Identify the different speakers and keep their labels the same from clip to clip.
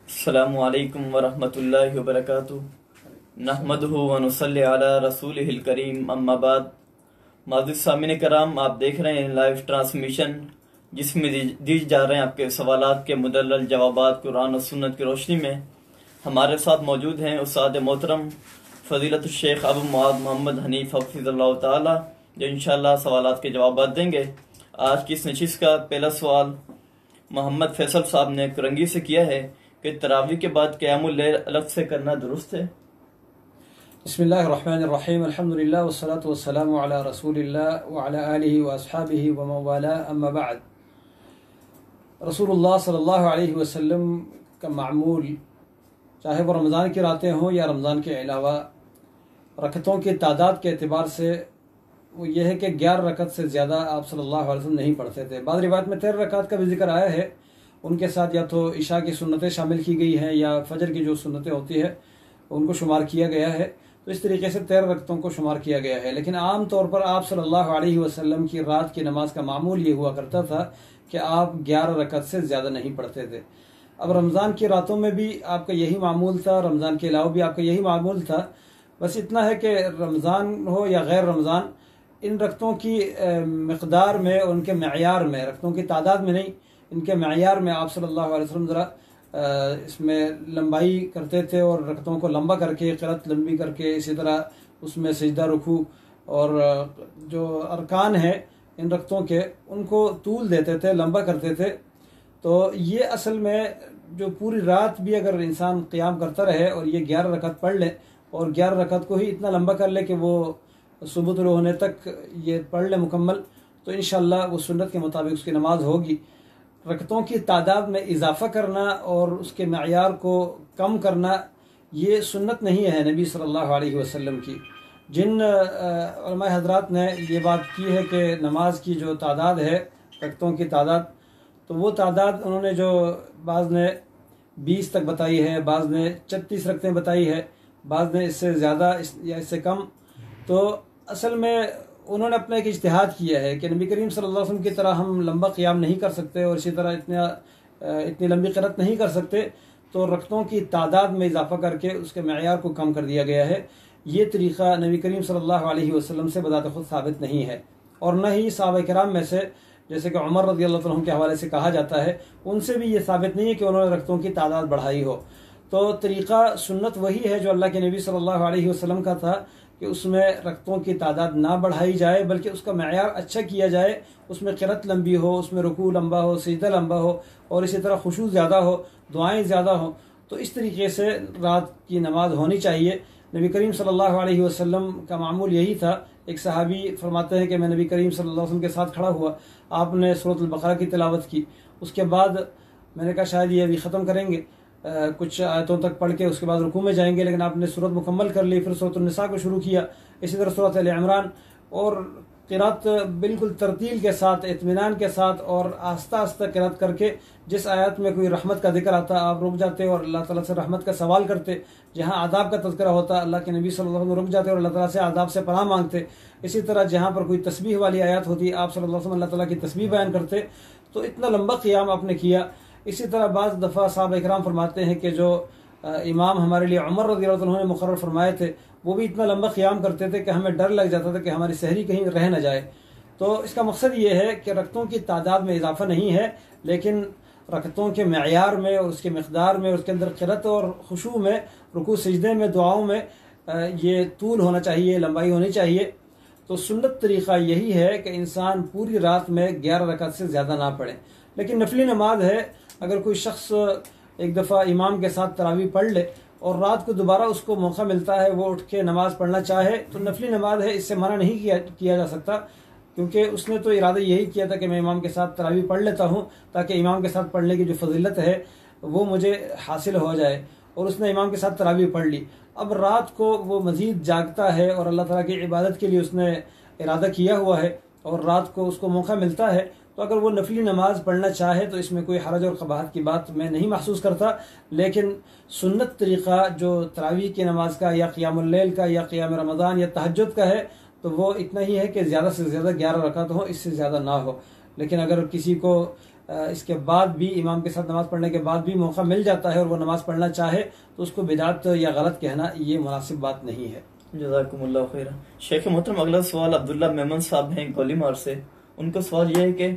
Speaker 1: السلام علیکم ورحمۃ اللہ وبرکاتہ۔ نحمدہ ونصلی علی رسولہ الکریم، اما بعد۔ معزز سامعین کرام، آپ دیکھ رہے ہیں لائیو ٹرانسمیشن جس میں دی جا رہے ہیں آپ کے سوالات کے مدلل جوابات قرآن و سنت کی روشنی میں۔ ہمارے ساتھ موجود ہیں استاد محترم فضیلت الشیخ ابو معاذ محمد حنیف حفظہ اللہ تعالی، جو انشاءاللہ سوالات کے جوابات دیں گے۔ آج کی اس نشست کا پہلا سوال محمد فیصل صاحب نے کرنگی سے کیا ہے کہ تراویح کے بعد قیام اللیل الگ سے کرنا درست ہے؟
Speaker 2: بسم اللہ الرحمن الرحیم، الحمدللہ والصلاة والسلام علی رسول اللہ وعلی آلہ واصحابہ ومن والاه، اما بعد۔ رسول اللہ صلی اللہ علیہ وسلم کا معمول، چاہے وہ رمضان کی راتیں ہوں یا رمضان کے علاوہ، رکعتوں کی تعداد کے اعتبار سے وہ یہ ہے کہ 11 رکعت سے زیادہ آپ صلی اللہ علیہ وسلم نہیں پڑھتے تھے۔ بعض روایت میں 13 رکعت کا بھی ذکر آیا ہے، ان کے ساتھ یا تو عشاء کی سنتیں شامل کی گئی ہیں یا فجر کی جو سنتیں ہوتی ہے ان کو شمار کیا گیا ہے، تو اس طریقے سے 13 رکعتوں کو شمار کیا گیا ہے۔ لیکن عام طور پر آپ صلی اللہ علیہ وسلم کی رات کی نماز کا معمول یہ ہوا کرتا تھا کہ آپ 11 رکعت سے زیادہ نہیں پڑھتے تھے۔ اب رمضان کی راتوں میں بھی آپ کا یہی معمول تھا، رمضان کے علاوہ بھی آپ کا یہی معمول تھا، بس اتنا ہے کہ رمضان ہو یا غیر رمضان، ان رکعتوں کی مقدار میں، ان کے معیار میں، رکعتوں کی تعداد میں نہیں، ان کے معیار میں آپ صلی اللہ علیہ وسلم ذرا اس میں لمبائی کرتے تھے، اور رکعتوں کو لمبا کر کے، قرات لمبی کر کے، اسی طرح اس میں سجدہ، رکوع اور جو ارکان ہیں ان رکعتوں کے، ان کو طول دیتے تھے، لمبا کرتے تھے۔ تو یہ اصل میں جو پوری رات بھی اگر انسان قیام کرتا رہے اور یہ 11 رکعت پڑھ لے، اور 11 رکعت کو ہی اتنا لمبا کر لے کہ وہ صبح طلوع ہونے تک یہ پڑھ لے مکمل، تو انشاءاللہ وہ سنت کے مطابق اس کی نماز ہوگی۔ رکعتوں کی تعداد میں اضافہ کرنا اور اس کے معیار کو کم کرنا یہ سنت نہیں ہے نبی صلی اللہ علیہ وسلم کی۔ جن علماء حضرات نے یہ بات کی ہے کہ نماز کی جو تعداد ہے، رکعتوں کی تعداد، تو وہ تعداد انہوں نے جو بعض نے 20 تک بتائی ہے، بعض نے 36 رکعتیں بتائی ہے، بعض نے اس سے زیادہ یا اس سے کم۔ تو اصل میں انہوں نے اپنا ایک اجتہاد کیا ہے کہ نبی کریم صلی اللہ علیہ وسلم کی طرح ہم لمبا قیام نہیں کر سکتے اور اسی طرح اتنی لمبی قرات نہیں کر سکتے، تو رکعتوں کی تعداد میں اضافہ کر کے اس کے معیار کو کم کر دیا گیا ہے۔ یہ طریقہ نبی کریم صلی اللہ علیہ وسلم سے بذات خود ثابت نہیں ہے، اور نہ ہی صحابہ کرام میں سے، جیسے کہ عمر رضی اللہ عنہ کے حوالے سے کہا جاتا ہے، ان سے بھی یہ ثابت نہیں ہے کہ انہوں نے رکعتوں کی تعداد بڑھائی ہو۔ تو طریقہ سنت وہی ہے جو اللہ کے نبی صلی اللہ علیہ وسلم کا تھا، کہ اس میں رکعتوں کی تعداد نہ بڑھائی جائے، بلکہ اس کا معیار اچھا کیا جائے، اس میں قرات لمبی ہو، اس میں رکوع لمبا ہو، سجدہ لمبا ہو، اور اسی طرح خشوع زیادہ ہو، دعائیں زیادہ ہوں۔ تو اس طریقے سے رات کی نماز ہونی چاہیے۔ نبی کریم صلی اللہ علیہ وسلم کا معمول یہی تھا۔ ایک صحابی فرماتے ہیں کہ میں نبی کریم صلی اللہ علیہ وسلم کے ساتھ کھڑا ہوا، آپ نے سورۃ البقرہ کی تلاوت کی، اس کے بعد میں نے کہا شاید یہ ابھی ختم کریں گے، کچھ آیتوں تک پڑھ کے اس کے بعد رکوع میں جائیں گے، لیکن آپ نے سورت مکمل کر لی، پھر سورۃ النساء کو شروع کیا، اسی طرح سورۃ آل عمران، اور قرات بالکل ترتیل کے ساتھ، اطمینان کے ساتھ اور آہستہ آہستہ قرات کر کے، جس آیت میں کوئی رحمت کا ذکر آتا آپ رک جاتے اور اللہ تعالیٰ سے رحمت کا سوال کرتے، جہاں عذاب کا تذکرہ ہوتا اللہ کے نبی صلی اللہ علیہ وسلم رک جاتے اور اللہ تعالیٰ سے عذاب سے پناہ مانگتے، اسی طرح جہاں پر کوئی تسبیح والی آیات ہوتی آپ صلی اللہ علیہ وسلم اللہ تعالیٰ کی تسبیح بیان کرتے۔ تو اتنا لمبا قیام آپ نے کیا۔ اسی طرح بعض دفعہ صحابہ اکرام فرماتے ہیں کہ جو امام ہمارے لیے عمر رضی اللہ عنہ نے مقرر فرمائے تھے، وہ بھی اتنا لمبا قیام کرتے تھے کہ ہمیں ڈر لگ جاتا تھا کہ ہماری سحری کہیں رہ نہ جائے۔ تو اس کا مقصد یہ ہے کہ رکعتوں کی تعداد میں اضافہ نہیں ہے، لیکن رکعتوں کے معیار میں اور اس کے مقدار میں، اس کے اندر قرات اور خشوع میں، رکوع سجدے میں، دعاؤں میں یہ طول ہونا چاہیے، لمبائی ہونی چاہیے۔ تو سنت طریقہ یہی ہے کہ انسان پوری رات میں 11 رکعت سے زیادہ نہ پڑھے۔ لیکن نفلی نماز ہے، اگر کوئی شخص ایک دفعہ امام کے ساتھ تراویح پڑھ لے اور رات کو دوبارہ اس کو موقع ملتا ہے وہ اٹھ کے نماز پڑھنا چاہے، تو نفلی نماز ہے، اس سے منع نہیں کیا جا سکتا، کیونکہ اس نے تو ارادہ یہی کیا تھا کہ میں امام کے ساتھ تراویح پڑھ لیتا ہوں تاکہ امام کے ساتھ پڑھنے کی جو فضیلت ہے وہ مجھے حاصل ہو جائے، اور اس نے امام کے ساتھ تراویح پڑھ لی۔ اب رات کو وہ مزید جاگتا ہے اور اللہ تعالیٰ کی عبادت کے لیے اس نے ارادہ کیا ہوا ہے، اور رات کو اس کو موقع ملتا ہے، تو اگر وہ نفلی نماز پڑھنا چاہے تو اس میں کوئی حرج اور قباحت کی بات میں نہیں محسوس کرتا۔ لیکن سنت طریقہ جو تراویح کی نماز کا یا قیام اللیل کا یا قیام رمضان یا تہجد کا ہے، تو وہ اتنا ہی ہے کہ زیادہ سے زیادہ 11 رکعت ہو، اس سے زیادہ نہ ہو۔ لیکن اگر کسی کو اس کے بعد بھی امام کے ساتھ نماز پڑھنے کے بعد بھی موقع مل جاتا ہے اور وہ نماز پڑھنا چاہے تو اس کو بدعت یا غلط کہنا یہ مناسب بات نہیں ہے۔
Speaker 1: جزاکم اللہ خیر۔ شیخ محترم، اگلا سوال عبداللہ میمن صاحب ہیں گولیمار سے۔ ان کا سوال یہ ہے کہ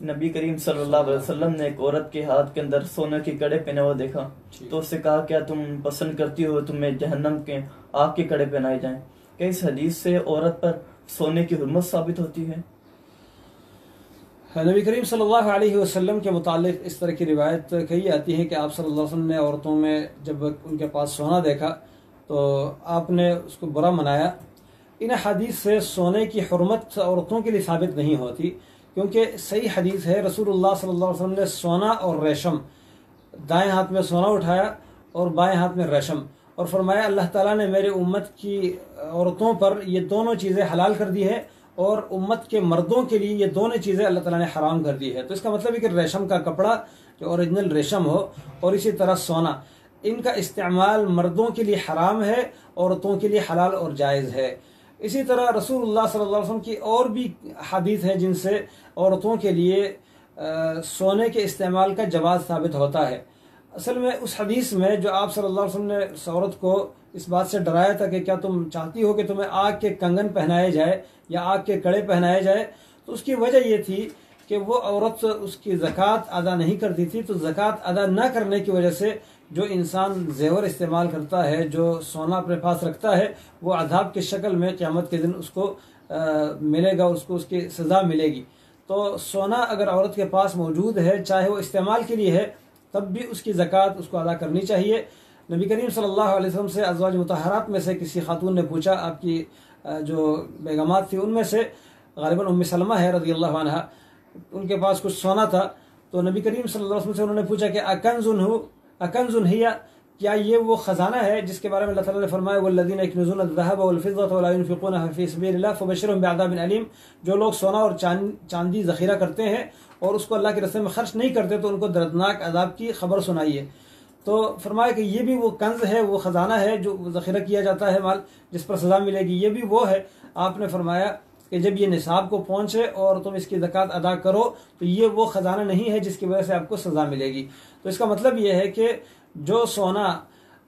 Speaker 1: نبی کریم صلی اللہ علیہ وسلم نے ایک عورت کے ہاتھ کے اندر سونے کے کڑے پہنے ہوا دیکھا، تو اس سے کہا کیا تم پسند کرتی ہو تمہیں جہنم کے آگ کے کڑے پہنائے جائیں؟ کیا اس حدیث سے عورت پر سونے کی حرمت ثابت ہوتی ہے؟
Speaker 2: نبی کریم صلی اللہ علیہ وسلم کے متعلق اس طرح کی روایت کہی آتی ہے کہ آپ صلی اللہ علیہ وسلم نے عورتوں میں جب ان کے پاس سونا دیکھا تو آپ نے اس کو برا منایا۔ ان حدیث سے سونے کی حرمت عورتوں کے لیے ثابت نہیں ہوتی، کیونکہ صحیح حدیث ہے رسول اللہ صلی اللہ علیہ وسلم نے سونا اور ریشم، دائیں ہاتھ میں سونا اٹھایا اور بائیں ہاتھ میں ریشم، اور فرمایا اللہ تعالیٰ نے میرے امت کی عورتوں پر یہ دونوں چیزیں حلال کر دی ہے اور امت کے مردوں کے لیے یہ دونوں چیزیں اللہ تعالیٰ نے حرام کر دی ہے۔ تو اس کا مطلب ہے کہ ریشم کا کپڑا جو اوریجنل ریشم ہو اور اسی طرح سونا، ان کا استعمال مردوں کے لیے حرام ہے، عورتوں کے لیے حلال اور جائز ہے۔ اسی طرح رسول اللہ صلی اللہ علیہ وسلم کی اور بھی حدیث ہیں جن سے عورتوں کے لیے سونے کے استعمال کا جواز ثابت ہوتا ہے۔ اصل میں اس حدیث میں جو آپ صلی اللہ علیہ وسلم نے اس عورت کو اس بات سے ڈرایا تھا کہ کیا تم چاہتی ہو کہ تمہیں آگ کے کنگن پہنائے جائے یا آگ کے کڑے پہنائے جائے، تو اس کی وجہ یہ تھی کہ وہ عورت اس کی زکوٰۃ ادا نہیں کرتی تھی، تو زکوٰۃ ادا نہ کرنے کی وجہ سے جو انسان زیور استعمال کرتا ہے، جو سونا اپنے پاس رکھتا ہے، وہ عذاب کی شکل میں قیامت کے دن اس کو ملے گا، اس کو اس کی سزا ملے گی۔ تو سونا اگر عورت کے پاس موجود ہے، چاہے وہ استعمال کے لیے ہے، تب بھی اس کی زکوٰۃ اس کو ادا کرنی چاہیے۔ نبی کریم صلی اللہ علیہ وسلم سے ازواج مطہرات میں سے کسی خاتون نے پوچھا، آپ کی جو بیگمات تھی ان میں سے غالباً ام سلمہ ہے رضی اللہ عنہ، ان کے پاس کچھ سونا تھا، تو نبی کریم صلی اللہ علیہ وسلم سے انہوں نے پوچھا کہ اکنزن ہی، کیا یہ وہ خزانہ ہے جس کے بارے میں اللہ تعالیٰ نے فرمایا والذین یکنزون الذهب والفضة ولا ينفقونها في سبيل الله فبشرهم بعذاب علیم، جو لوگ سونا اور چاندی ذخیرہ کرتے ہیں اور اس کو اللہ کے راستے میں خرچ نہیں کرتے تو ان کو دردناک عذاب کی خبر سنائیے۔ تو فرمایا کہ یہ بھی وہ کنز ہے، وہ خزانہ ہے جو ذخیرہ کیا جاتا ہے مال جس پر سزا ملے گی، یہ بھی وہ ہے۔ آپ نے فرمایا کہ جب یہ نصاب کو پہنچے اور تم اس کی زکوٰۃ ادا کرو تو یہ وہ خزانہ نہیں ہے جس کی وجہ سے آپ کو سزا ملے گی۔ تو اس کا مطلب یہ ہے کہ جو سونا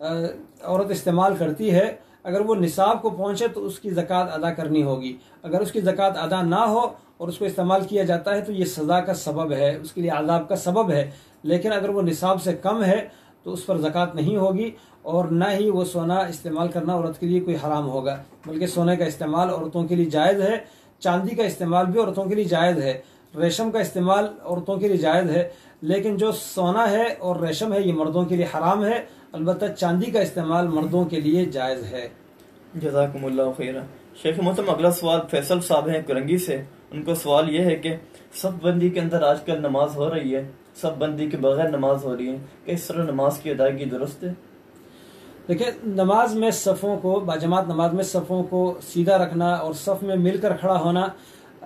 Speaker 2: عورت استعمال کرتی ہے، اگر وہ نصاب کو پہنچے تو اس کی زکوٰۃ ادا کرنی ہوگی، اگر اس کی زکوٰۃ ادا نہ ہو اور اس کو استعمال کیا جاتا ہے تو یہ سزا کا سبب ہے، اس کے لیے عذاب کا سبب ہے۔ لیکن اگر وہ نصاب سے کم ہے تو اس پر زکوٰۃ نہیں ہوگی، اور نہ ہی وہ سونا استعمال کرنا عورت کے لیے کوئی حرام ہوگا، بلکہ سونے کا استعمال عورتوں کے لیے جائز ہے، چاندی کا استعمال بھی عورتوں کے لیے جائز ہے، ریشم کا استعمال عورتوں کے لیے جائز ہے، لیکن جو سونا ہے اور ریشم ہے یہ مردوں کے لیے حرام ہے، البتہ چاندی کا استعمال مردوں کے لیے جائز ہے۔
Speaker 1: جزاکم اللہ خیر۔ شیخ محترم، اگلا سوال فیصل صاحب ہیں کرنگی سے۔ ان کا سوال یہ ہے کہ صف بندی کے اندر آج کل نماز ہو رہی ہے، صف بندی کے بغیر نماز ہو رہی ہے، کہ اس طرح نماز کی ادائیگی درست ہے؟
Speaker 2: دیکھیں، نماز میں صفوں کو، باجماعت نماز میں صفوں کو سیدھا رکھنا اور صف میں مل کر کھڑا ہونا،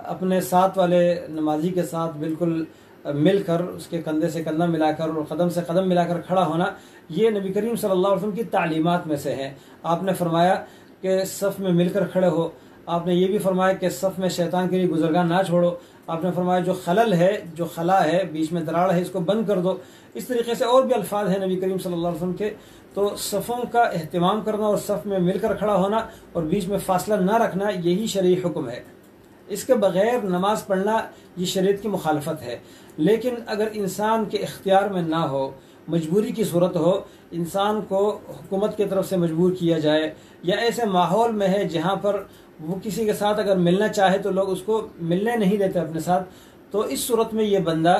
Speaker 2: اپنے ساتھ والے نمازی کے ساتھ بالکل مل کر اس کے کندھے سے کندھا ملا کر اور قدم سے قدم ملا کر کھڑا ہونا، یہ نبی کریم صلی اللہ علیہ وسلم کی تعلیمات میں سے ہے۔ آپ نے فرمایا کہ صف میں مل کر کھڑے ہو، آپ نے یہ بھی فرمایا کہ صف میں شیطان کے لیے گزرگاہ نہ چھوڑو، آپ نے فرمایا جو خلل ہے، جو خلا ہے، بیچ میں دراڑ ہے، اس کو بند کر دو۔ اس طریقے سے اور بھی الفاظ ہیں نبی کریم صلی اللہ علیہ وسلم کے۔ تو صفوں کا اہتمام کرنا اور صف میں مل کر کھڑا ہونا اور بیچ میں فاصلہ نہ رکھنا، یہی شرعی حکم ہے۔ اس کے بغیر نماز پڑھنا یہ شریعت کی مخالفت ہے۔ لیکن اگر انسان کے اختیار میں نہ ہو، مجبوری کی صورت ہو، انسان کو حکومت کی طرف سے مجبور کیا جائے، یا ایسے ماحول میں ہے جہاں پر وہ کسی کے ساتھ اگر ملنا چاہے تو لوگ اس کو ملنے نہیں دیتے اپنے ساتھ، تو اس صورت میں یہ بندہ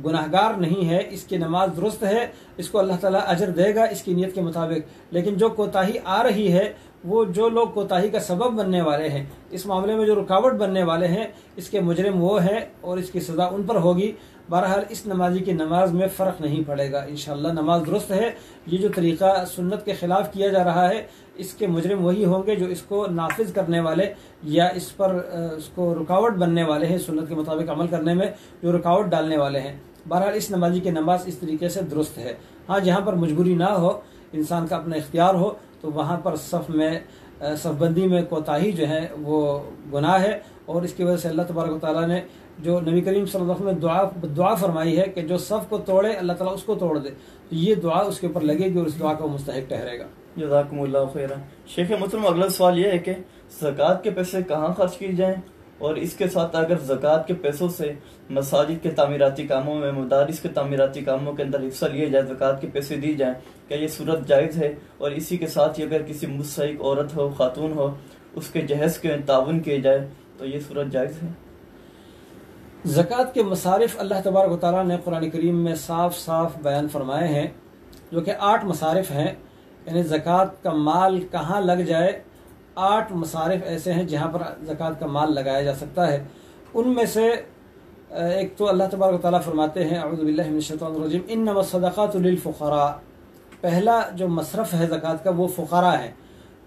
Speaker 2: گناہگار نہیں ہے، اس کی نماز درست ہے، اس کو اللہ تعالیٰ اجر دے گا اس کی نیت کے مطابق۔ لیکن جو کوتاہی آ رہی ہے، وہ جو لوگ کوتاہی کا سبب بننے والے ہیں، اس معاملے میں جو رکاوٹ بننے والے ہیں، اس کے مجرم وہ ہیں اور اس کی سزا ان پر ہوگی۔ بہرحال اس نمازی کی نماز میں فرق نہیں پڑے گا، انشاءاللہ نماز درست ہے۔ یہ جو طریقہ سنت کے خلاف کیا جا رہا ہے، اس کے مجرم وہی ہوں گے جو اس کو نافذ کرنے والے یا اس پر اس کو رکاوٹ بننے والے ہیں، سنت کے مطابق عمل کرنے میں جو رکاوٹ ڈالنے والے ہیں۔ بہرحال اس نمازی کی نماز اس طریقے سے درست ہے۔ ہاں، جہاں پر مجبوری نہ ہو، انسان کا اپنا اختیار ہو، تو وہاں پر صف بندی میں کوتاہی جو ہے وہ گناہ ہے، اور اس کی وجہ سے اللہ تبارک و تعالیٰ نے جو نبی کریم صلی اللہ علیہ وسلم نے دعا فرمائی ہے کہ جو صف کو توڑے اللہ تعالیٰ اس کو توڑ دے، تو یہ دعا اس کے اوپر لگے گی اور اس دعا کا وہ مستحق ٹھہرے گا۔
Speaker 1: جزاکم اللہ خیرا۔ شیخ محترم اگلا سوال یہ ہے کہ زکوٰۃ کے پیسے کہاں خرچ کی جائیں، اور اس کے ساتھ اگر زکوٰۃ کے پیسوں سے مساجد کے تعمیراتی کاموں میں، مدارس کے تعمیراتی کاموں کے اندر حصہ لیے جائے، زکوٰۃ کے پیسے دی جائیں، کیا یہ صورت جائز ہے؟ اور اسی کے ساتھ ہی اگر کسی مستحق عورت ہو، خاتون ہو، اس کے جہیز کے تعاون کیے جائے تو یہ صورت جائز ہے؟
Speaker 2: زکوٰۃ کے مصارف اللہ تبارک و تعالیٰ نے قرآن کریم میں صاف صاف بیان فرمائے ہیں، جو کہ 8 مصارف ہیں، یعنی زکوٰۃ کا مال کہاں لگ جائے، 8 مصارف ایسے ہیں جہاں پر زکوٰۃ کا مال لگایا جا سکتا ہے۔ ان میں سے ایک تو اللہ تبارک و تعالیٰ فرماتے ہیں اعوذ باللہ من الشیطان الرجیم انما الصدقات للفقراء، پہلا جو مصرف ہے زکوٰۃ کا وہ فقراء ہے۔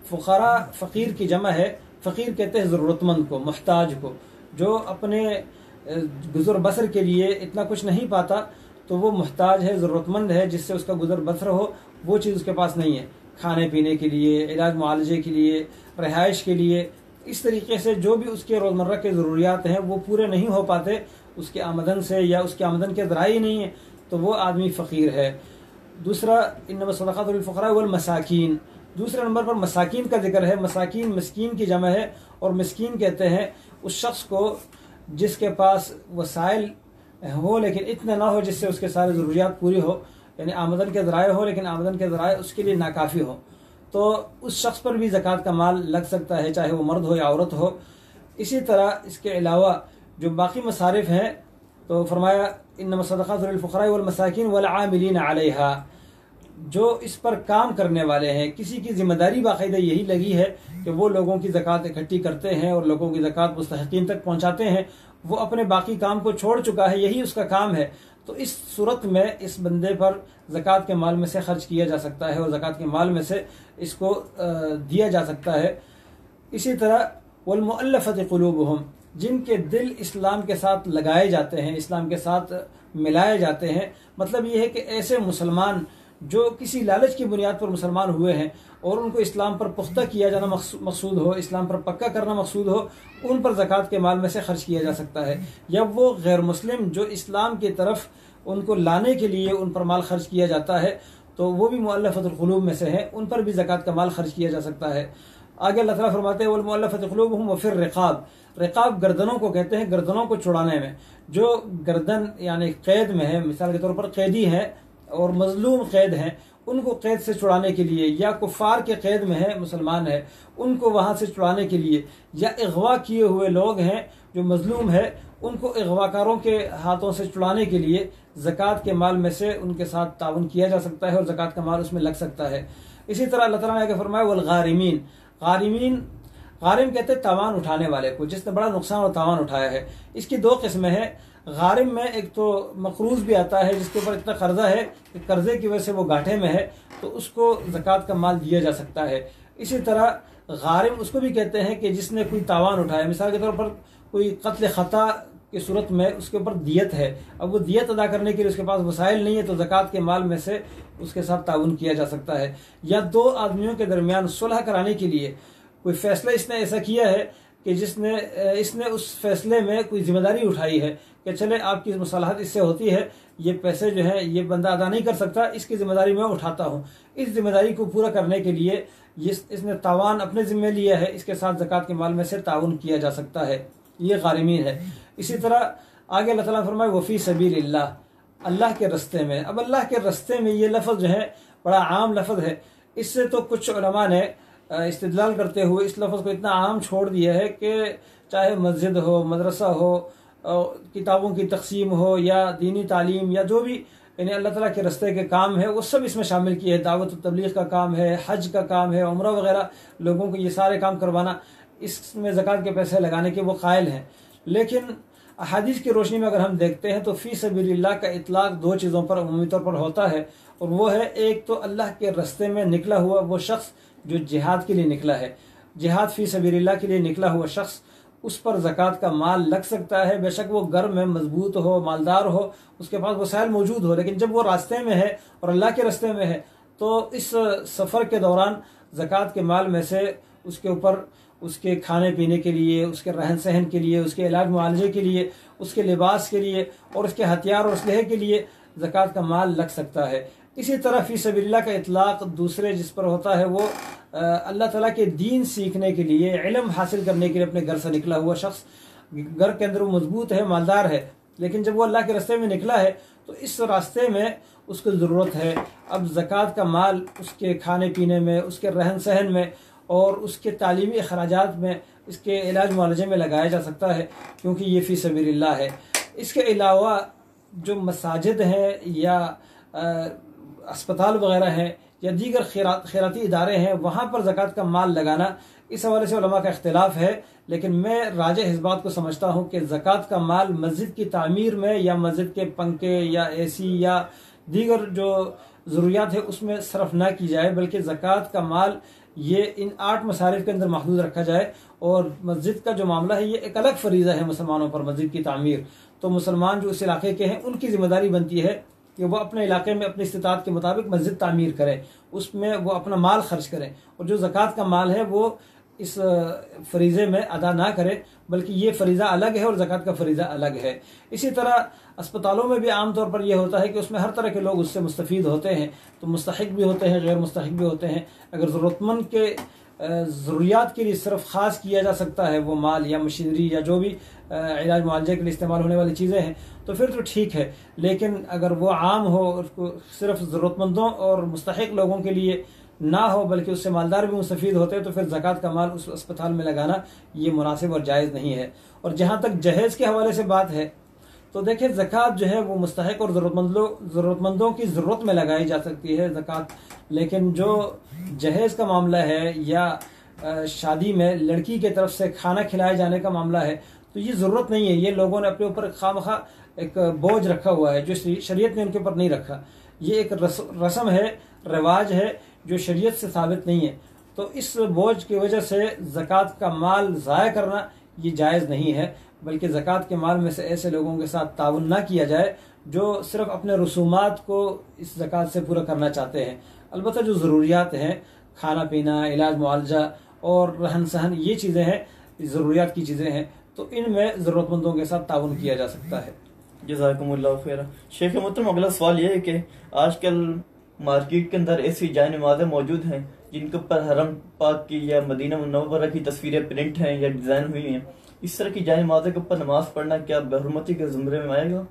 Speaker 2: فقراء فقیر کی جمع ہے، فقیر کہتے ہیں ضرورت مند کو، محتاج کو، جو اپنے گزر بسر کے لیے اتنا کچھ نہیں پاتا تو وہ محتاج ہے، ضرورت مند ہے، جس سے اس کا گزر بسر ہو، وہ چیز اس کے پاس نہیں ہے، کھانے پینے کے لیے، علاج معالجے کے لیے، رہائش کے لیے، اس طریقے سے جو بھی اس کے روزمرہ کے ضروریات ہیں وہ پورے نہیں ہو پاتے اس کے آمدن سے، یا اس کے آمدن کے ذرائع ہی نہیں ہے، تو وہ آدمی فقیر ہے۔ دوسرا انما الصدقات للفقراء والمساکین، دوسرے نمبر پر مساکین کا ذکر ہے۔ مساکین مسکین کی جمع ہے، اور مسکین کہتے ہیں اس شخص کو جس کے پاس وسائل ہو لیکن اتنا نہ ہو جس سے اس کے سارے ضروریات پوری ہو، یعنی آمدن کے ذرائع ہو لیکن آمدن کے ذرائع اس کے لیے ناکافی ہو، تو اس شخص پر بھی زکوٰۃ کا مال لگ سکتا ہے، چاہے وہ مرد ہو یا عورت ہو۔ اسی طرح اس کے علاوہ جو باقی مصارف ہیں تو فرمایا انما الصدقات للفقراء والمساکین والعاملین علیہا، جو اس پر کام کرنے والے ہیں، کسی کی ذمہ داری باقاعدہ یہی لگی ہے کہ وہ لوگوں کی زکوٰۃ اکٹھی کرتے ہیں اور لوگوں کی زکوٰۃ مستحقین تک پہنچاتے ہیں، وہ اپنے باقی کام کو چھوڑ چکا ہے، یہی اس کا کام ہے، تو اس صورت میں اس بندے پر زکوٰۃ کے مال میں سے خرچ کیا جا سکتا ہے اور زکوٰۃ کے مال میں سے اس کو دیا جا سکتا ہے۔ اسی طرح والمؤلفۃ قلوبہم، جن کے دل اسلام کے ساتھ لگائے جاتے ہیں، اسلام کے ساتھ ملائے جاتے ہیں، مطلب یہ ہے کہ ایسے مسلمان جو کسی لالچ کی بنیاد پر مسلمان ہوئے ہیں اور ان کو اسلام پر پختہ کیا جانا مقصود ہو، اسلام پر پکا کرنا مقصود ہو، ان پر زکوٰۃ کے مال میں سے خرچ کیا جا سکتا ہے۔ یا وہ غیر مسلم جو اسلام کی طرف ان کو لانے کے لیے ان پر مال خرچ کیا جاتا ہے تو وہ بھی مؤلفۃ القلوب میں سے ہیں، ان پر بھی زکوٰۃ کا مال خرچ کیا جا سکتا ہے۔ آگے اللہ تعالیٰ فرماتے ہیں والمؤلفۃ قلوبہم وفی الرقاب، رقاب گردنوں کو کہتے ہیں، گردنوں کو چھڑانے میں، جو گردن یعنی قید میں ہے، مثال کے طور پر قیدی ہیں اور مظلوم قید ہیں، ان کو قید سے چھڑانے کے لیے، یا کفار کے قید میں ہے، مسلمان ہے، ان کو وہاں سے چھڑانے کے لیے، یا اغوا کیے ہوئے لوگ ہیں جو مظلوم ہے، ان کو اغوا کاروں کے ہاتھوں سے چھڑانے کے لیے زکوٰۃ کے مال میں سے ان کے ساتھ تعاون کیا جا سکتا ہے اور زکوٰۃ کا مال اس میں لگ سکتا ہے۔ اسی طرح اللہ تعالیٰ نے آگے فرمایا والغارمین، غارم کہتے ہیں تاوان اٹھانے والے کو، جس نے بڑا نقصان اور تاوان اٹھایا ہے۔ اس کی 2 قسمیں ہیں۔ غارم میں ایک تو مقروض بھی آتا ہے جس کے اوپر اتنا قرضہ ہے کہ قرضے کی وجہ سے وہ گھاٹے میں ہے، تو اس کو زکوٰۃ کا مال دیا جا سکتا ہے۔ اسی طرح غارم اس کو بھی کہتے ہیں کہ جس نے کوئی تاوان اٹھایا، مثال کے طور پر کوئی قتل خطا کی صورت میں اس کے اوپر دیت ہے، اب وہ دیت ادا کرنے کے لیے اس کے پاس وسائل نہیں ہے، تو زکوٰۃ کے مال میں سے اس کے ساتھ تعاون کیا جا سکتا ہے۔ یا 2 آدمیوں کے درمیان صلح کرانے کے لیے کوئی فیصلہ اس نے ایسا کیا ہے کہ اس نے اس فیصلے میں کوئی ذمہ داری اٹھائی ہے کہ چلے آپ کی مصالحت اس سے ہوتی ہے، یہ پیسے جو ہیں یہ بندہ ادا نہیں کر سکتا، اس کی ذمہ داری میں اٹھاتا ہوں، اس ذمہ داری کو پورا کرنے کے لیے اس نے تاوان اپنے ذمہ لیا ہے، اس کے ساتھ زکوٰۃ کے مال میں سے تعاون کیا جا سکتا ہے، یہ غارمین ہے۔ اسی طرح آگے اللہ تعالیٰ فرمائے وفی سبیل اللہ، اللہ کے رستے میں۔ اب اللہ کے رستے میں یہ لفظ جو ہے بڑا عام لفظ ہے، اس سے تو کچھ علماء نے استدلال کرتے ہوئے اس لفظ کو اتنا عام چھوڑ دیا ہے کہ چاہے مسجد ہو، مدرسہ ہو، کتابوں کی تقسیم ہو، یا دینی تعلیم، یا جو بھی یعنی اللہ تعالیٰ کے رستے کے کام ہے وہ سب اس میں شامل کیے ہیں۔ دعوت و تبلیغ کا کام ہے، حج کا کام ہے، عمرہ وغیرہ، لوگوں کو یہ سارے کام کروانا، اس میں زکوٰۃ کے پیسے لگانے کے وہ قائل ہیں۔ لیکن احادیث کی روشنی میں اگر ہم دیکھتے ہیں تو فی سبیل اللہ کا اطلاق 2 چیزوں پر عمومی طور پر ہوتا ہے، اور وہ ہے ایک تو اللہ کے رستے میں نکلا ہوا وہ شخص جو جہاد کے لیے نکلا ہے، جہاد فی سبیل اللہ کے لیے نکلا ہوا شخص، اس پر زکوٰۃ کا مال لگ سکتا ہے، بے شک وہ گھر میں مضبوط ہو، مالدار ہو، اس کے پاس وسائل موجود ہو، لیکن جب وہ راستے میں ہے اور اللہ کے راستے میں ہے تو اس سفر کے دوران زکوٰۃ کے مال میں سے اس کے اوپر اس کے کھانے پینے کے لیے، اس کے رہن سہن کے لیے، اس کے علاج معالجے کے لیے اس کے لباس کے لیے اور اس کے ہتھیار اور اسلحے کے لیے زکوٰۃ کا مال لگ سکتا ہے۔ اسی طرح فی سبیل اللہ کا اطلاق دوسرے جس پر ہوتا ہے وہ اللہ تعالیٰ کے دین سیکھنے کے لیے، علم حاصل کرنے کے لیے اپنے گھر سے نکلا ہوا شخص، گھر کے اندر وہ مضبوط ہے، مالدار ہے، لیکن جب وہ اللہ کے راستے میں نکلا ہے تو اس راستے میں اس کو ضرورت ہے اب زکوٰۃ کا مال اس کے کھانے پینے میں، اس کے رہن سہن میں اور اس کے تعلیمی اخراجات میں، اس کے علاج معالجے میں لگایا جا سکتا ہے، کیونکہ یہ فی سبیل اللہ ہے۔ اس کے علاوہ جو مساجد ہیں یا اسپتال وغیرہ ہیں یا دیگر خیراتی ادارے ہیں، وہاں پر زکوٰۃ کا مال لگانا، اس حوالے سے علماء کا اختلاف ہے، لیکن میں راجح اس بات کو سمجھتا ہوں کہ زکوٰۃ کا مال مسجد کی تعمیر میں یا مسجد کے پنکھے یا اے سی یا دیگر جو ضروریات ہے اس میں صرف نہ کی جائے، بلکہ زکوٰۃ کا مال یہ ان 8 مصارف کے اندر محدود رکھا جائے۔ اور مسجد کا جو معاملہ ہے یہ ایک الگ فریضہ ہے مسلمانوں پر، مسجد کی تعمیر، تو مسلمان جو اس علاقے کے ہیں ان کی ذمہ داری بنتی ہے کہ وہ اپنے علاقے میں اپنی استطاعت کے مطابق مسجد تعمیر کریں، اس میں وہ اپنا مال خرچ کریں، اور جو زکوٰۃ کا مال ہے وہ اس فریضے میں ادا نہ کرے، بلکہ یہ فریضہ الگ ہے اور زکوٰۃ کا فریضہ الگ ہے۔ اسی طرح اسپتالوں میں بھی عام طور پر یہ ہوتا ہے کہ اس میں ہر طرح کے لوگ اس سے مستفید ہوتے ہیں، تو مستحق بھی ہوتے ہیں، غیر مستحق بھی ہوتے ہیں۔ اگر ضرورت مند کے ضروریات کے لیے صرف خاص کیا جا سکتا ہے وہ مال یا مشینری یا جو بھی علاج معالجے کے لیے استعمال ہونے والی چیزیں ہیں تو پھر تو ٹھیک ہے، لیکن اگر وہ عام ہو، اس کو صرف ضرورت مندوں اور مستحق لوگوں کے لیے نہ ہو بلکہ اس سے مالدار بھی مستفید ہوتے ہیں، تو پھر زکوٰۃ کا مال اس اسپتال میں لگانا یہ مناسب اور جائز نہیں ہے۔ اور جہاں تک جہیز کے حوالے سے بات ہے تو دیکھیں زکوٰۃ جو ہے وہ مستحق اور ضرورت مندوں کی ضرورت میں لگائی جا سکتی ہے زکوٰۃ، لیکن جو جہیز کا معاملہ ہے یا شادی میں لڑکی کے طرف سے کھانا کھلائے جانے کا معاملہ ہے تو یہ ضرورت نہیں ہے، یہ لوگوں نے اپنے اوپر خواہ ایک بوجھ رکھا ہوا ہے جو شریعت نے ان کے اوپر نہیں رکھا، یہ ایک رسم ہے، رواج ہے جو شریعت سے ثابت نہیں ہے، تو اس بوجھ کی وجہ سے زکوٰۃ کا مال ضائع کرنا یہ جائز نہیں ہے، بلکہ زکوٰۃ کے مال میں سے ایسے لوگوں کے ساتھ تعاون نہ کیا جائے جو صرف اپنے رسومات کو اس زکوٰۃ سے پورا کرنا چاہتے ہیں۔ البتہ جو ضروریات ہیں، کھانا پینا، علاج معالجہ اور رہن سہن، یہ چیزیں ہیں، ضروریات کی چیزیں ہیں، تو ان میں ضرورت مندوں کے ساتھ تعاون کیا جا سکتا ہے۔
Speaker 1: جزاکم اللہ خیر۔ شیخ محترم، اگلا سوال یہ ہے کہ آج کل مارکیٹ کے اندر ایسی جائے نمازیں موجود ہیں جن کے اوپر حرم پاک کی یا مدینہ منورہ کی تصویریں پرنٹ ہیں یا ڈیزائن ہوئی ہیں، اس طرح کی جائے نمازیں کے اوپر نماز پڑھنا کیا بحرمتی کے زمرے میں آئے گا؟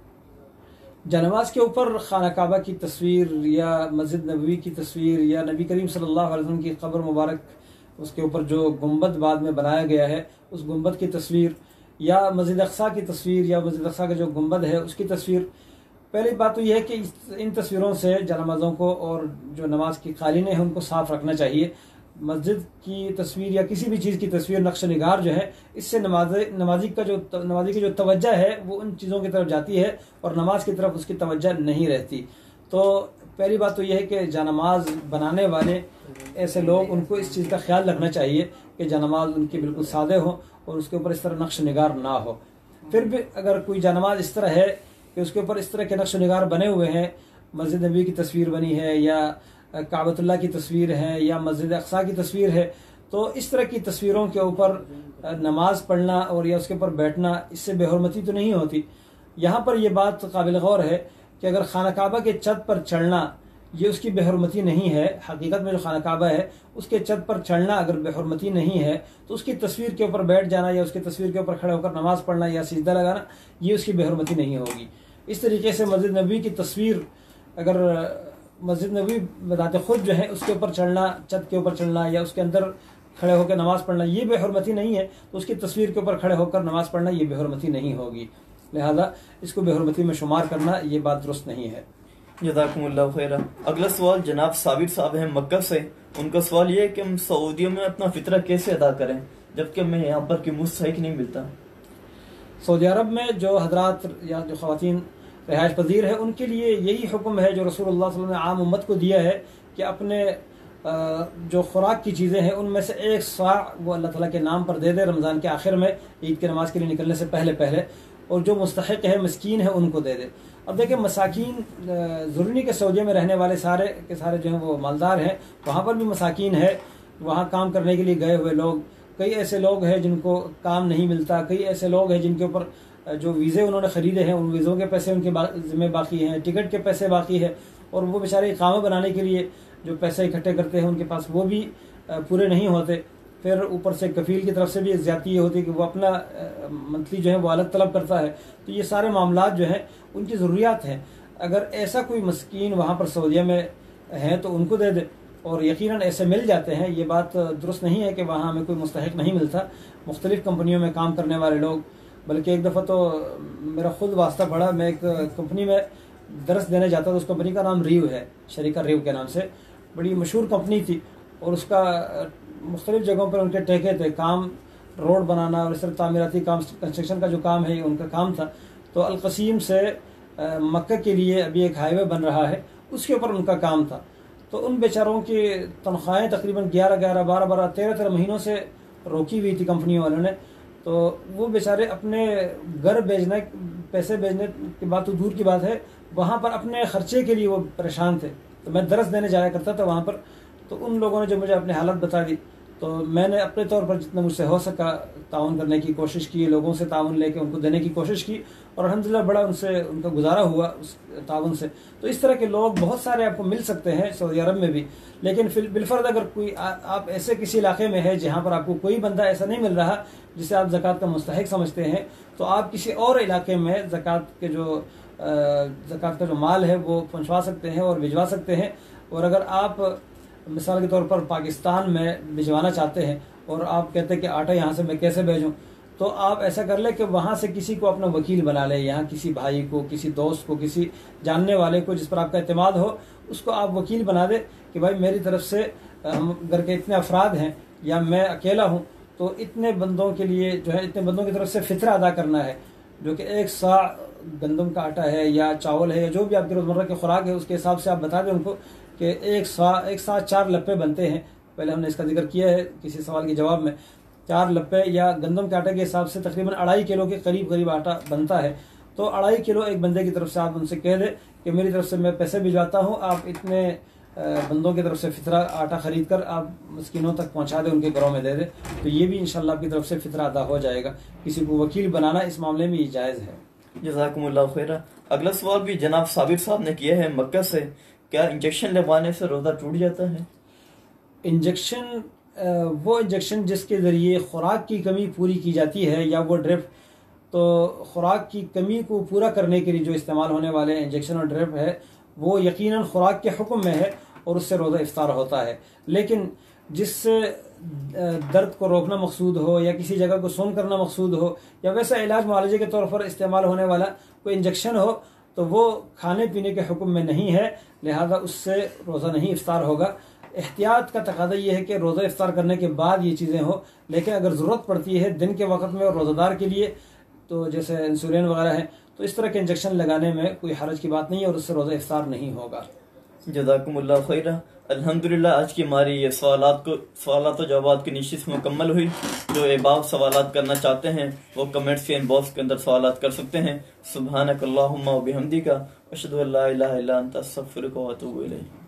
Speaker 2: جانماز کے اوپر خانہ کعبہ کی تصویر یا مسجد نبوی کی تصویر یا نبی کریم صلی اللہ علیہ وسلم کی قبر مبارک، اس کے اوپر جو گنبد بعد میں بنایا گیا ہے اس گنبد کی تصویر، یا مسجد اقصیٰ کی تصویر یا مسجد اقصیٰ کا جو گنبد ہے اس کی تصویر، پہلی بات تو یہ ہے کہ ان تصویروں سے جانمازوں کو اور جو نماز کی قالینیں ہیں ان کو صاف رکھنا چاہیے۔ مسجد کی تصویر یا کسی بھی چیز کی تصویر، نقش نگار جو ہے، اس سے نمازی کی جو توجہ ہے وہ ان چیزوں کی طرف جاتی ہے اور نماز کی طرف اس کی توجہ نہیں رہتی۔ تو پہلی بات تو یہ ہے کہ جانماز بنانے والے ایسے لوگ، ان کو اس چیز کا خیال رکھنا چاہیے کہ جانماز ان کی بالکل سادے ہوں اور اس کے اوپر اس طرح نقش نگار نہ ہو۔ پھر بھی اگر کوئی جانماز اس طرح ہے کہ اس کے اوپر اس طرح کے نقش نگار بنے ہوئے ہیں، مسجد نبی کی تصویر بنی ہے یا کعبۃ اللہ کی تصویر ہے یا مسجد اقصیٰ کی تصویر ہے، تو اس طرح کی تصویروں کے اوپر نماز پڑھنا اور یا اس کے اوپر بیٹھنا، اس سے بے حرمتی تو نہیں ہوتی۔ یہاں پر یہ بات قابل غور ہے کہ اگر خانہ کعبہ کے چھت پر چڑھنا یہ اس کی بے حرمتی نہیں ہے، حقیقت میں جو خانہ کعبہ ہے اس کے چھت پر چڑھنا اگر بے حرمتی نہیں ہے تو اس کی تصویر کے اوپر بیٹھ جانا یا اس کی تصویر کے اوپر کھڑے ہو کر نماز پڑھنا یا سجدہ لگانا یہ اس کی بے حرمتی نہیں ہوگی۔ اس طریقے سے مسجد نبوی کی تصویر، اگر مسجد نبوی بذات خود جو ہے اس کے اوپر چڑھنا، چھت کے اوپر چڑھنا یا اس کے اندر کھڑے ہو کے نماز پڑھنا یہ بے حرمتی نہیں ہے، تو اس کی تصویر کے اوپر کھڑے ہو کر نماز پڑھنا یہ بے حرمتی نہیں ہوگی، لہذا اس کو بے حرمتی میں شمار کرنا یہ بات درست نہیں ہے۔
Speaker 1: جزاکم اللہ خیر۔ اگلا سوال جناب صابر صاحب ہیں مکہ سے، ان کا سوال یہ ہے کہ ہم سعودیوں میں اپنا فطرہ کیسے ادا کریں جبکہ ہمیں یہاں پر کی مستحق نہیں ملتا؟
Speaker 2: سعودی عرب میں جو حضرات یا جو خواتین رہائش پذیر ہے ان کے لیے یہی حکم ہے جو رسول اللہ صلی اللہ علیہ وسلم نے عام امت کو دیا ہے کہ اپنے جو خوراک کی چیزیں ہیں ان میں سے 1 صاع وہ اللہ تعالیٰ کے نام پر دے دے رمضان کے آخر میں، عید کی نماز کے لیے نکلنے سے پہلے، اور جو مستحق ہے مسکین ہے ان کو دے دے۔ اب دیکھیں مساکین ضروری نہیں کہ سعودیہ میں رہنے والے سارے کے سارے جو ہیں وہ مالدار ہیں، وہاں پر بھی مساکین ہے، وہاں کام کرنے کے لیے گئے ہوئے لوگ، کئی ایسے لوگ ہیں جن کو کام نہیں ملتا، کئی ایسے لوگ ہیں جن کے اوپر جو ویزے انہوں نے خریدے ہیں ان ویزوں کے پیسے ان کے ذمہ باقی ہیں، ٹکٹ کے پیسے باقی ہے، اور وہ بیچارے اقامہ بنانے کے لیے جو پیسے اکٹھے کرتے ہیں ان کے پاس وہ بھی پورے نہیں ہوتے۔ پھر اوپر سے کفیل کی طرف سے بھی زیادتی یہ ہوتی ہے کہ وہ اپنا منتھلی جو ہے وہ الگ طلب کرتا ہے۔ تو یہ سارے معاملات جو ہیں ان کی ضروریات ہیں، اگر ایسا کوئی مسکین وہاں پر سعودیہ میں ہیں تو ان کو دے دے، اور یقیناً ایسے مل جاتے ہیں۔ یہ بات درست نہیں ہے کہ وہاں ہمیں کوئی مستحق نہیں ملتا، مختلف کمپنیوں میں کام کرنے والے لوگ، بلکہ ایک دفعہ تو میرا خود واسطہ پڑا، میں ایک کمپنی میں درس دینے جاتا تھا، اس کمپنی کا نام ریو ہے، شریکہ ریو کے نام سے، بڑی مشہور کمپنی تھی، اور اس کا مختلف جگہوں پر ان کے ٹھیکے تھے، کام روڈ بنانا اور اس طرح تعمیراتی کام، کنسٹرکشن کا جو کام ہے ان کا کام تھا۔ تو القصیم سے مکہ کے لیے ابھی ایک ہائی وے بن رہا ہے، اس کے اوپر ان کا کام تھا۔ تو ان بیچاروں کی تنخواہیں تقریباً 12 مہینوں سے روکی ہوئی تھی کمپنی والوں نے۔ تو وہ بیچارے اپنے گھر بھیجنے، پیسے بھیجنے کی بات تو دور کی بات ہے، وہاں پر اپنے خرچے کے لیے وہ پریشان تھے۔ تو میں درس دینے جایا کرتا تھا وہاں پر، تو ان لوگوں نے جو مجھے اپنی حالت بتا دی، تو میں نے اپنے طور پر جتنا مجھ سے ہو سکا تعاون کرنے کی کوشش کی، لوگوں سے تعاون لے کے ان کو دینے کی کوشش کی، اور الحمدللہ بڑا ان کا گزارا ہوا اس تعاون سے۔ تو اس طرح کے لوگ بہت سارے آپ کو مل سکتے ہیں سعودی عرب میں بھی، لیکن بالفرض اگر کوئی آپ ایسے کسی علاقے میں ہے جہاں پر آپ کو کوئی بندہ ایسا نہیں مل رہا جسے آپ زکوٰۃ کا مستحق سمجھتے ہیں، تو آپ کسی اور علاقے میں زکوٰۃ کا جو مال ہے وہ پہنچوا سکتے ہیں اور بھجوا سکتے ہیں۔ اور اگر آپ مثال کے طور پر پاکستان میں بھجوانا چاہتے ہیں اور آپ کہتے ہیں کہ آٹا یہاں سے میں کیسے بھیجوں، تو آپ ایسا کر لیں کہ وہاں سے کسی کو اپنا وکیل بنا لیں، یہاں کسی بھائی کو، کسی دوست کو، کسی جاننے والے کو جس پر آپ کا اعتماد ہو، اس کو آپ وکیل بنا دیں کہ بھائی میری طرف سے ہم گھر کے اتنے افراد ہیں یا میں اکیلا ہوں، تو اتنے بندوں کے لیے جو ہے اتنے بندوں کی طرف سے فطرہ ادا کرنا ہے، جو کہ 1 سا گندم کا آٹا ہے یا چاول ہے یا جو بھی آپ کی روزمرہ کی خوراک ہے، اس کے حساب سے آپ بتا دیں ان کو کہ 1 سا 4 لپے بنتے ہیں۔ پہلے ہم نے اس کا ذکر کیا ہے کسی سوال کے جواب میں، 4 لپے یا گندم کے آٹے کے حساب سے تقریباً 2.5 کلو کے قریب آٹا بنتا ہے۔ تو 2.5 کلو ایک بندے کی طرف سے آپ ان سے کہہ دیں کہ میری طرف سے میں پیسے بھجواتا ہوں، آپ اتنے بندوں کی طرف سے فطرہ آٹا خرید کر آپ مسکینوں تک پہنچا دیں، ان کے گھروں میں دے دیں، تو یہ بھی انشاءاللہ آپ کی طرف سے فطرہ ادا ہو جائے گا۔ کسی کو وکیل بنانا اس معاملے میں یہ جائز ہے۔
Speaker 1: جزاکم اللہ خیرہ۔ اگلا سوال بھی جناب صابر صاحب نے کیا ہے مکہ سے، کیا انجیکشن لگوانے سے روزہ ٹوٹ جاتا ہے؟
Speaker 2: انجیکشن وہ انجیکشن جس کے ذریعے خوراک کی کمی پوری کی جاتی ہے، یا وہ ڈرپ، تو خوراک کی کمی کو پورا کرنے کے لیے جو استعمال ہونے والے انجیکشن اور ڈرپ ہے وہ یقیناً خوراک کے حکم میں ہے اور اس سے روزہ افطار ہوتا ہے۔ لیکن جس سے درد کو روکنا مقصود ہو یا کسی جگہ کو سون کرنا مقصود ہو یا ویسا علاج معالجے کے طور پر استعمال ہونے والا کوئی انجیکشن ہو، تو وہ کھانے پینے کے حکم میں نہیں ہے، لہذا اس سے روزہ نہیں افطار ہوگا۔ احتیاط کا تقاضا یہ ہے کہ روزہ افطار کرنے کے بعد یہ چیزیں ہوں، لیکن اگر ضرورت پڑتی ہے دن کے وقت میں اور روزہ دار کے لیے، تو جیسے انسولین وغیرہ ہے، تو اس طرح کے انجیکشن لگانے میں کوئی حرج کی بات نہیں ہے اور اس سے روزہ افطار نہیں ہوگا۔
Speaker 1: جزاکم اللہ خیرہ۔ الحمدللہ آج کی ہماری یہ سوالات و جوابات کی نشست مکمل ہوئی۔ جو احباب سوالات کرنا چاہتے ہیں وہ کمنٹس کے انباکس کے اندر سوالات کر سکتے ہیں۔ سبحانک اللہم و بحمدک، اشہد ان لا الہ الا انت، استغفرک و اتوب الیک۔